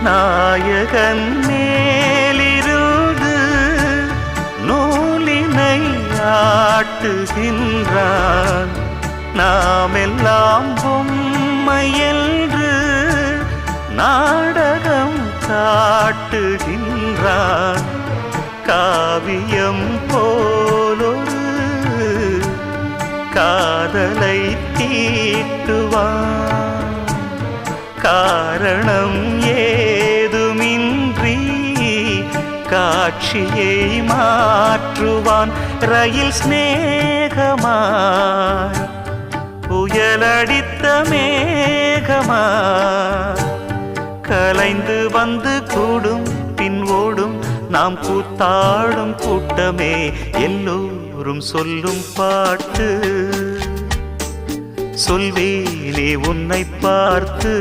நாயகன் மேலிருந்து நூலினை ஆட்டுகின்றான். நாமெல்லாம் பொம்மை என்று நாடகம் காட்டுகின்றான். காவியம் போலொரு காதலை தீட்டுவான். காரணம் ஏதுமின்றி காட்சியை மாற்றுவான். ரயில் சிநேகமாய் புயலடித்த மேகமாய் கலைந்து வந்து கூடும் பின் ஓடும் நாம் கூத்தாடும் கூட்டமே. எல்லோரும் சொல்லும் பாட்டு சொல்வேனே உன்னை பார்த்து.